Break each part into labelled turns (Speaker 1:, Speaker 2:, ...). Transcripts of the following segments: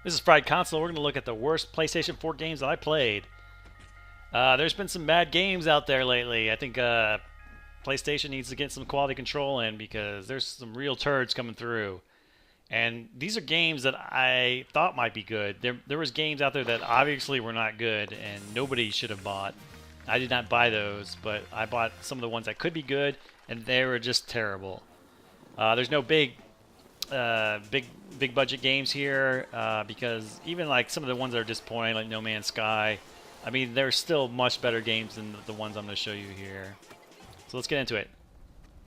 Speaker 1: This is Fried Console. We're going to look at the worst PlayStation 4 games that I played. There's been some bad games out there lately. I think PlayStation needs to get some quality control in because there's some real turds coming through. And these are games that I thought might be good. There was games out there that obviously were not good and nobody should have bought. I did not buy those, but I bought some of the ones that could be good, and they were just terrible. There's no big budget games here because even like some of the ones that are disappointing, like No Man's Sky, I mean, they're still much better games than the ones I'm going to show you here. So let's get into it.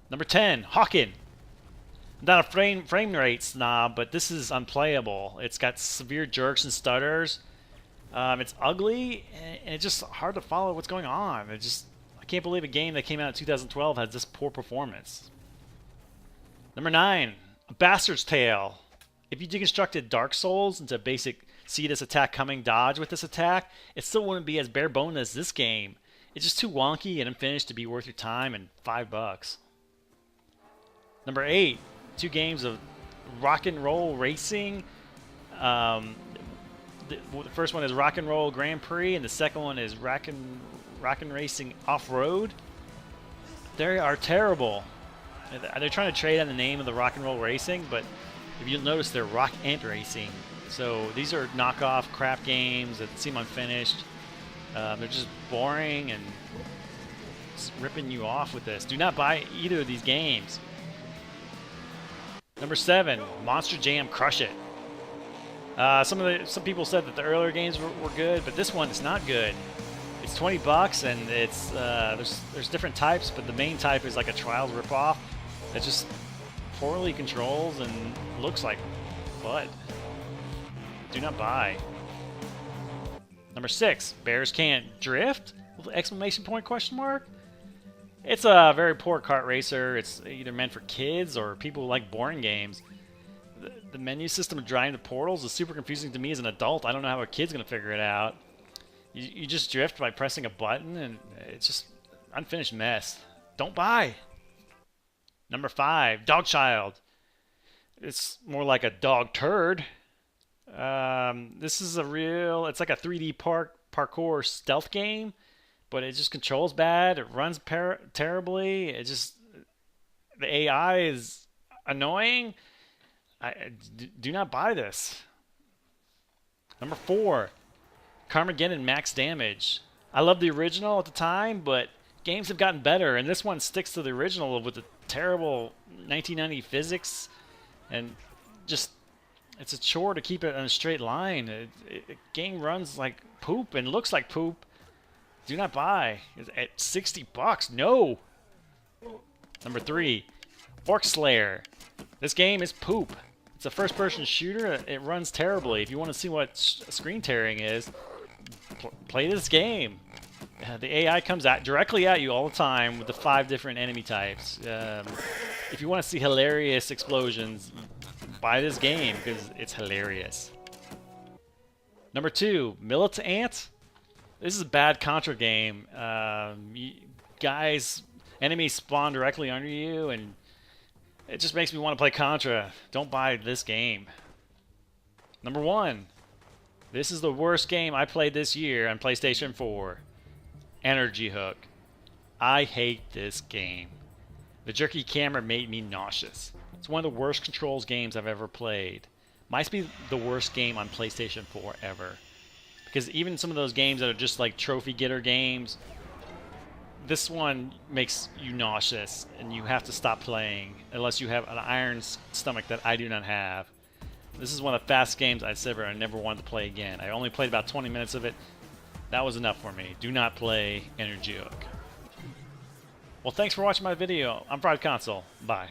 Speaker 1: Number 10, HAWKEN. I'm not a frame rate snob, but this is unplayable. It's got severe jerks and stutters. It's ugly, and it's just hard to follow what's going on. I can't believe a game that came out in 2012 has this poor performance. Number 9, A Bastard's Tale. If you deconstructed Dark Souls into basic see this attack coming, dodge with this attack, it still wouldn't be as bare bones as this game. It's just too wonky and unfinished to be worth your time and $5. Number 8, 2 games of rock and roll racing. The first one is Rock and Roll Grand Prix, and the second one is Rock and Racing Offroad. They are terrible. They're trying to trade on the name of the Rock and Roll Racing, but if you'll notice, they're Rock and Racing. So these are knockoff crap games that seem unfinished. They're just boring and just ripping you off with this. Do not buy either of these games. Number 7, Monster Jam Crush It. Some people said that the earlier games were good, but this one is not good. It's $20 and it's there's different types, but the main type is like a Trials ripoff that just poorly controls and looks like bud. Do not buy. Number 6, Bears Can't Drift? Exclamation point, question mark? It's a very poor kart racer. It's either meant for kids or people who like boring games. The menu system of driving the portals is super confusing to me as an adult. I don't know how a kid's going to figure it out. You just drift by pressing a button, and it's just unfinished mess. Don't buy. Number 5, Dogchild. It's more like a dog turd. This is it's like a 3D parkour stealth game, but it just controls bad. It runs terribly. The AI is annoying. Do not buy this. Number 4, Carmageddon Max Damage. I loved the original at the time, but games have gotten better, and this one sticks to the original with the terrible 1990 physics, and just it's a chore to keep it on a straight line. The game runs like poop and looks like poop. Do not buy. At $60, no. Number 3, Orc Slayer. This game is poop. It's a first-person shooter. It runs terribly. If you want to see what screen tearing is, play this game. The AI comes directly at you all the time with the 5 different enemy types. If you want to see hilarious explosions, buy this game because it's hilarious. Number 2, MilitAnt. This is a bad Contra game. Enemies spawn directly under you, and it just makes me want to play Contra. Don't buy this game. Number 1. This is the worst game I played this year on PlayStation 4. Energy Hook. I hate this game. The jerky camera made me nauseous. It's one of the worst controls games I've ever played. Might be the worst game on PlayStation 4 ever. Because even some of those games that are just like trophy getter games, this one makes you nauseous and you have to stop playing unless you have an iron stomach that I do not have. This is one of the fastest games I've ever. I never wanted to play again. I only played about 20 minutes of it. That was enough for me. Do not play Energy Hook. Well, thanks for watching my video. I'm Fried Console. Bye.